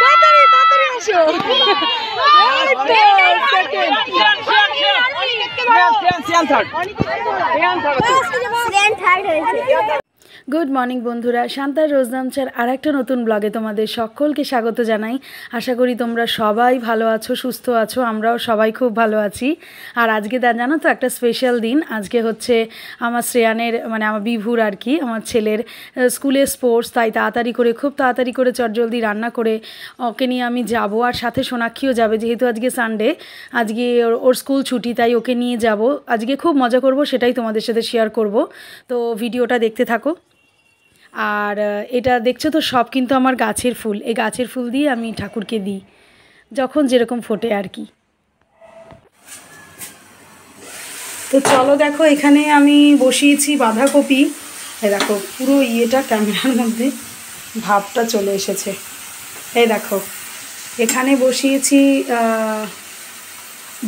তাড়াতাড়ি তাড়াতাড়ি আসো। গুড মর্নিং বন্ধুরা, শান্তার রোজনামচার আর একটা নতুন ব্লগে তোমাদের সকলকে স্বাগত জানাই। আশা করি তোমরা সবাই ভালো আছো, সুস্থ আছো। আমরাও সবাই খুব ভালো আছি। আর আজকে জানো তো একটা স্পেশাল দিন। আজকে হচ্ছে আমার শ্রেয়ানের মানে আমার বিভুর আর কি, আমার ছেলের স্কুলে স্পোর্টস। তাই তাড়াতাড়ি করে খুব তাড়াতাড়ি করে চটজলদি রান্না করে ওকে নিয়ে আমি যাব। আর সাথে সোনাক্ষীও যাবে, যেহেতু আজকে সানডে, আজকে ওর স্কুল ছুটি, তাই ওকে নিয়ে যাব। আজকে খুব মজা করব, সেটাই তোমাদের সাথে শেয়ার করব। তো ভিডিওটা দেখতে থাকো। আর এটা দেখছো তো সব কিন্তু আমার গাছের ফুল। এই গাছের ফুল দিয়ে আমি ঠাকুরকে দিই, যখন যেরকম ফোটে আর কি। তো চলো দেখো, এখানে আমি বসিয়েছি বাঁধাকপি। এই দেখো পুরো ইয়েটা ক্যামেরার মধ্যে ভাবটা চলে এসেছে। এই দেখো এখানে বসিয়েছি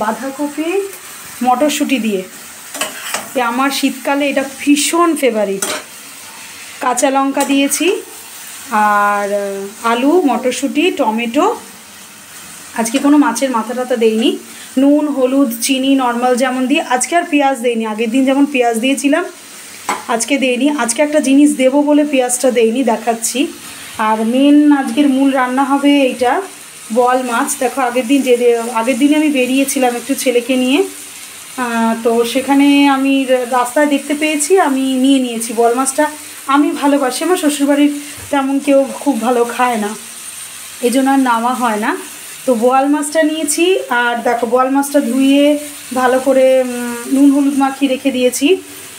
বাঁধাকপি মটরশুঁটি দিয়ে। আমার শীতকালে এটা ভীষণ ফেভারিট। কাঁচা লঙ্কা দিয়েছি আর আলু, মটরশুঁটি, টমেটো। আজকে কোনো মাছের মাথা টাথা দেইনি। নুন, হলুদ, চিনি নর্মাল যেমন দিই। আজকে আর পেঁয়াজ দেইনি। আগের দিন যেমন পেঁয়াজ দিয়েছিলাম, আজকে দেইনি। আজকে একটা জিনিস দেবো বলে পেঁয়াজটা দেইনি, দেখাচ্ছি। আর মেন আজকের মূল রান্না হবে এইটা, বোয়াল মাছ। দেখো আগের দিনে আমি বেরিয়েছিলাম একটু ছেলেকে নিয়ে। তো সেখানে আমি রাস্তায় দেখতে পেয়েছি, আমি নিয়ে নিয়েছি। বোয়াল মাছটা আমি ভালোবাসি, আমার শ্বশুরবাড়ির তেমন কেউ খুব ভালো খায় না, এই জন্য আর নেওয়া হয় না। তো বোয়াল মাছটা নিয়েছি। আর দেখো বোয়াল মাছটা ধুয়ে ভালো করে নুন হলুদ মাখিয়ে রেখে দিয়েছি।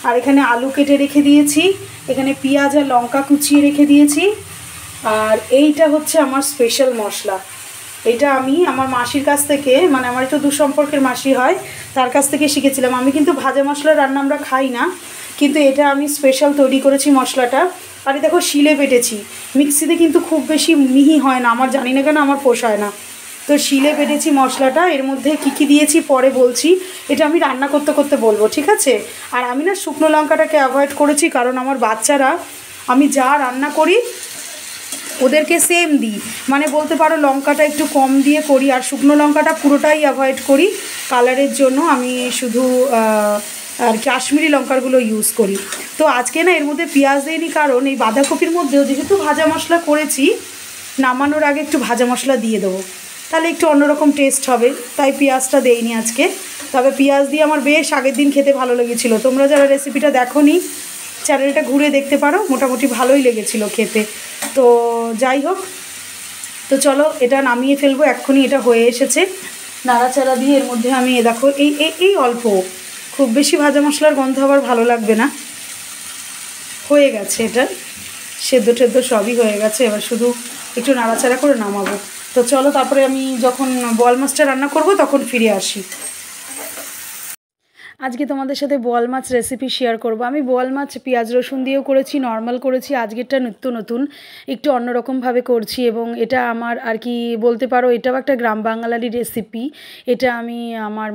আর এখানে আলু কেটে রেখে দিয়েছি, এখানে পেঁয়াজ আর লঙ্কা কুচিয়ে রেখে দিয়েছি। আর এইটা হচ্ছে আমার স্পেশাল মশলা। এটা আমি আমার মাসির কাছ থেকে, মানে আমার একটু দুঃসম্পর্কের মাসি হয়, তার কাছ থেকে শিখেছিলাম। আমি কিন্তু ভাজা মশলা রান্না আমরা খাই না, কিন্তু এটা আমি স্পেশাল তৈরি করেছি মশলাটা। আর দেখো শিলে বেটেছি, মিক্সিতে কিন্তু খুব বেশি মিহি হয় না, আমার জানি না কেন আমার পোষায় না। তো শিলে বেটেছি মশলাটা। এর মধ্যে কী কী দিয়েছি পরে বলছি, এটা আমি রান্না করতে করতে বলবো, ঠিক আছে? আর আমি না শুকনো লঙ্কাটাকে অ্যাভয়েড করেছি, কারণ আমার বাচ্চারা আমি যা রান্না করি ওদেরকে সেম দিই, মানে বলতে পারো লঙ্কাটা একটু কম দিয়ে করি। আর শুকনো লঙ্কাটা পুরোটাই অ্যাভয়েড করি কালারের জন্য। আমি শুধু আর কাশ্মীরি লঙ্কাগুলো ইউজ করি। তো আজকে না এর মধ্যে পেঁয়াজ দিইনি, কারণ এই বাঁধাকপির মধ্যেও যেহেতু ভাজা মশলা করেছি, নামানোর আগে একটু ভাজা মশলা দিয়ে দেবো, তাহলে একটু অন্যরকম টেস্ট হবে। তাই পেঁয়াজটা দেইনি আজকে। তবে পেঁয়াজ দিয়ে আমার বেশ আগের দিন খেতে ভালো লেগেছিলো। তোমরা যারা রেসিপিটা দেখোনি, চ্যানেলটা ঘুরে দেখতে পারো, মোটামুটি ভালোই লেগেছিলো খেতে। তো যাই হোক, তো চলো এটা নামিয়ে ফেলবো এক্ষুনি। এটা হয়ে এসেছে। নাড়াচাড়া দিয়ে এর মধ্যে আমি দেখো এই অল্প, খুব বেশি ভাজা মশলার গন্ধ আবার ভালো লাগবে না। হয়ে গেছে, এটা সেদ্ধ টেদ্ধ সবই হয়ে গেছে। এবার শুধু একটু নাড়াচাড়া করে নামাবো। তো চলো তারপরে আমি যখন বোয়াল মাছটা রান্না করব তখন ফিরে আসি। আজকে তোমাদের সাথে বোয়াল মাছ রেসিপি শেয়ার করব। আমি বোয়াল মাছ পেঁয়াজ রসুন দিয়েও করেছি, নর্মাল করেছি। আজকেরটা নিত্য নতুন, একটু অন্যরকমভাবে করছি। এবং এটা আমার আর কি বলতে পারো, এটাও একটা গ্রাম বাঙালি রেসিপি। এটা আমি আমার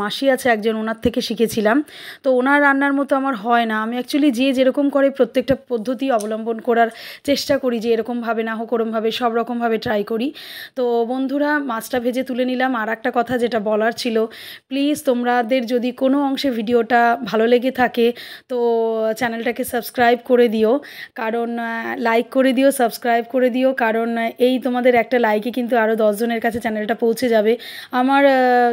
মাসি আছে একজন, ওনার থেকে শিখেছিলাম। তো ওনার রান্নার মতো আমার হয় না। আমি অ্যাকচুয়ালি যে যেরকম করে প্রত্যেকটা পদ্ধতি অবলম্বন করার চেষ্টা করি, যে এরকমভাবে না হোক ওরকমভাবে, সব রকমভাবে ট্রাই করি। তো বন্ধুরা, মাছটা ভেজে তুলে নিলাম। আর একটা কথা যেটা বলার ছিল, প্লিজ তোমাদের যদি কোনো অংশে ভিডিওটা ভালো লেগে থাকে তো চ্যানেলটাকে সাবস্ক্রাইব করে দিও, কারণ লাইক করে দিও, সাবস্ক্রাইব করে দিও। কারণ এই তোমাদের একটা লাইকে কিন্তু আরও 10 জনের কাছে চ্যানেলটা পৌঁছে যাবে। আমার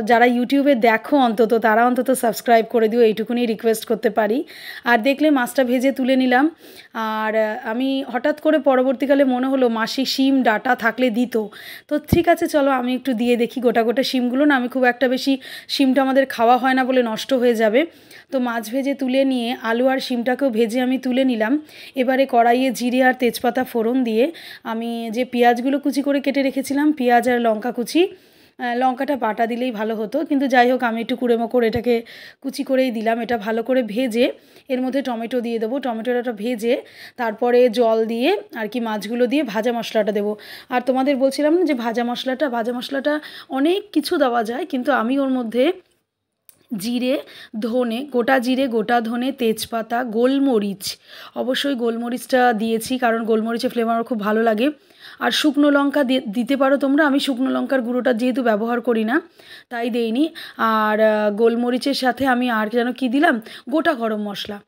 যারা ইউটিউবে দেখো অন্তত, তারা অন্তত সাবস্ক্রাইব করে দিও, এইটুকুনি রিকোয়েস্ট করতে পারি। আর দেখলে মাছটা ভেজে তুলে নিলাম। আর আমি হঠাৎ করে পরবর্তীকালে মনে হলো মাসি শিম ডাটা থাকলে দিত। তো ঠিক আছে চলো আমি একটু দিয়ে দেখি। গোটা গোটা শিমগুলো না, আমি খুব একটা বেশি শিমটা আমাদের খাওয়া হয় না বলে নষ্ট হয়ে যাবে। তো মাছ ভেজে তুলে নিয়ে আলু আর শিমটাকেও ভেজে আমি তুলে নিলাম। এবারে কড়াইয়ে জিরে আর তেজপাতা ফোড়ন দিয়ে আমি যে পেঁয়াজগুলো কুচি করে কেটে রেখেছিলাম, পেঁয়াজ আর লঙ্কা কুচি, লঙ্কাটা বাটা দিলেই ভালো হতো, কিন্তু যাই হোক আমি একটু কুড়েমোড় এটাকে কুচি করেই দিলাম। এটা ভালো করে ভেজে এর মধ্যে টমেটো দিয়ে দেবো। টমেটোটা ভেজে তারপরে জল দিয়ে আর কি মাছগুলো দিয়ে ভাজা মশলাটা দেবো। আর তোমাদের বলছিলাম না যে ভাজা মশলাটা অনেক কিছু দেওয়া যায়, কিন্তু আমি ওর মধ্যে জিরে, ধনে, গোটা জিরে, গোটা ধনে, তেজপাতা, গোলমরিচ, অবশ্যই গোলমরিচটা দিয়েছি কারণ গোলমরিচের ফ্লেভার আমার খুব ভালো লাগে। আর শুকনো লঙ্কা দিতে পারো তোমরা, আমি শুকনো লঙ্কার গুঁড়োটা যেহেতু ব্যবহার করি না তাই দেইনি। আর গোলমরিচের সাথে আমি আর যেন কী দিলাম, গোটা গরম মশলা।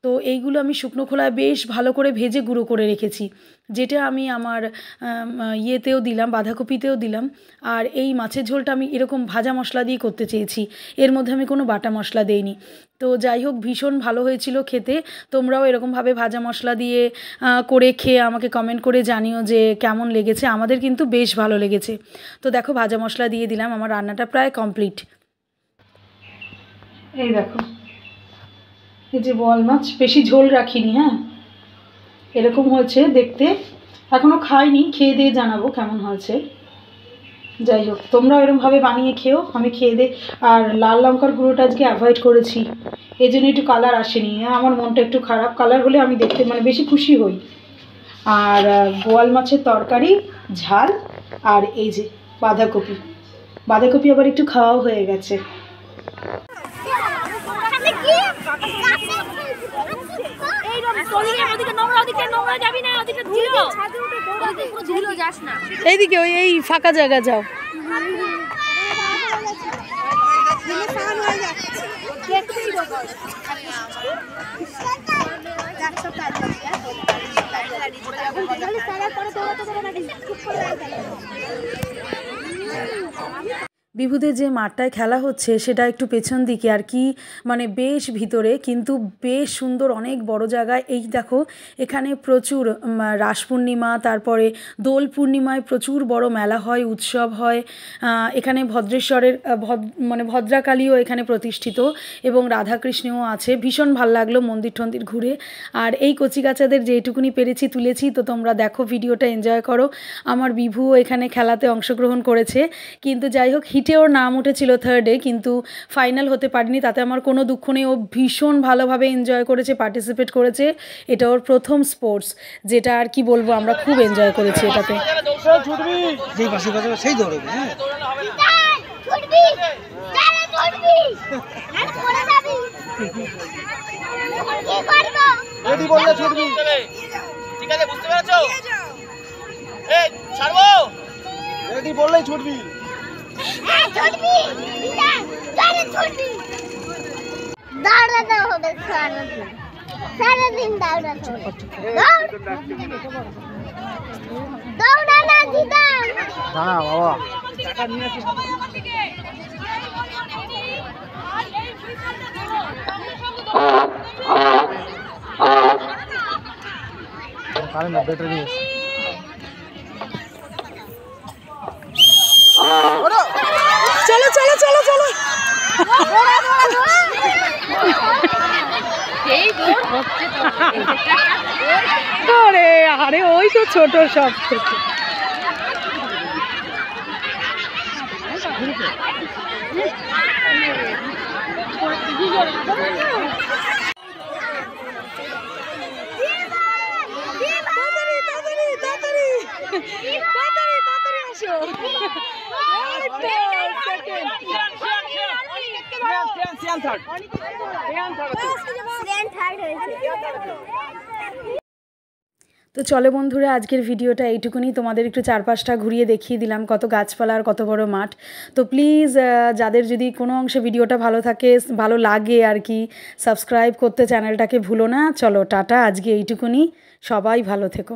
তো এইগুলো আমি শুকনো খোলায় বেশ ভালো করে ভেজে গুঁড়ো করে রেখেছি, যেটা আমি আমার ইয়েতেও দিলাম, বাঁধাকপিতেও দিলাম। আর এই মাছের ঝোলটা আমি এরকম ভাজা মশলা দিয়ে করতে চেয়েছি, এর মধ্যে আমি কোনো বাটা মশলা দেইনি। তো যাই হোক, ভীষণ ভালো হয়েছিল খেতে। তোমরাও এরকমভাবে ভাজা মশলা দিয়ে করে খেয়ে আমাকে কমেন্ট করে জানিও যে কেমন লেগেছে। আমাদের কিন্তু বেশ ভালো লেগেছে। তো দেখো, ভাজা মশলা দিয়ে দিলাম, আমার রান্নাটা প্রায় কমপ্লিট। এই দেখো, এই যে বোয়াল মাছ, বেশি ঝোল রাখিনি, হ্যাঁ এরকম হয়েছে দেখতে। এখনও খাইনি, খেয়ে দিয়ে জানাবো কেমন হয়েছে। যাই হোক, তোমরাও এরকমভাবে বানিয়ে খেও, আমি খেয়ে দে। আর লাল লঙ্কার গুঁড়োটা আজকে অ্যাভয়েড করেছি, এই জন্য একটু কালার আসেনি। আমার মনটা একটু খারাপ, কালার হলে আমি দেখতে মানে বেশি খুশি হই। আর বোয়াল মাছের তরকারি, ঝাল, আর এই যে বাঁধাকপি, বাঁধাকপি আবার একটু খাওয়াও হয়ে গেছে। এইদিকে ওই এই ফাঁকা জায়গা যাও। বিভুদের যে মাঠটায় খেলা হচ্ছে সেটা একটু পেছন দিকে আর কি, মানে বেশ ভিতরে, কিন্তু বেশ সুন্দর, অনেক বড় জায়গায়। এই দেখো, এখানে প্রচুর রাস পূর্ণিমা, তারপরে দোল পূর্ণিমায় প্রচুর বড় মেলা হয়, উৎসব হয়। এখানে ভদ্রেশ্বরের মানে ভদ্রাকালীও এখানে প্রতিষ্ঠিত, এবং রাধাকৃষ্ণও আছে। ভীষণ ভাল লাগলো মন্দির টন্দির ঘুরে। আর এই কচিকাচাদের যেটুকুনি পেরেছি তুলেছি। তো তোমরা দেখো, ভিডিওটা এনজয় করো। আমার বিভু এখানে খেলাতে অংশগ্রহণ করেছে, কিন্তু যাই হোক, হিটে ওর নাম উঠেছিল 3rd-এ, কিন্তু ফাইনাল হতে পারিনি। তাতে আমার কোনো দুঃখ নেই, ও ভীষণ ভালোভাবে এনজয় করেছে, পার্টিসিপেট করেছে। এটা ওর প্রথম স্পোর্টস, যেটা আর কি বলবো, আমরা খুব এনজয় করেছি এটাতে। দৌড়াতে হবে, সারাদিন দৌড়াতে হবে। দৌড়া না দিদাম, না বাবা। চলো চলো চলো চলো, আরে আরে ওই তো ছোট সব থেকে। তো চলো বন্ধুরা, আজকের ভিডিওটা এইটুকুনি। তোমাদের একটু চারপাশটা ঘুরিয়ে দেখিয়ে দিলাম, কত গাছপালা আর কত বড় মাঠ। তো প্লিজ, যাদের যদি কোনো অংশে ভিডিওটা ভালো লাগে আর কি, সাবস্ক্রাইব করতে চ্যানেলটাকে ভুলো না। চলো টাটা, আজকে এইটুকুনি, সবাই ভালো থেকো।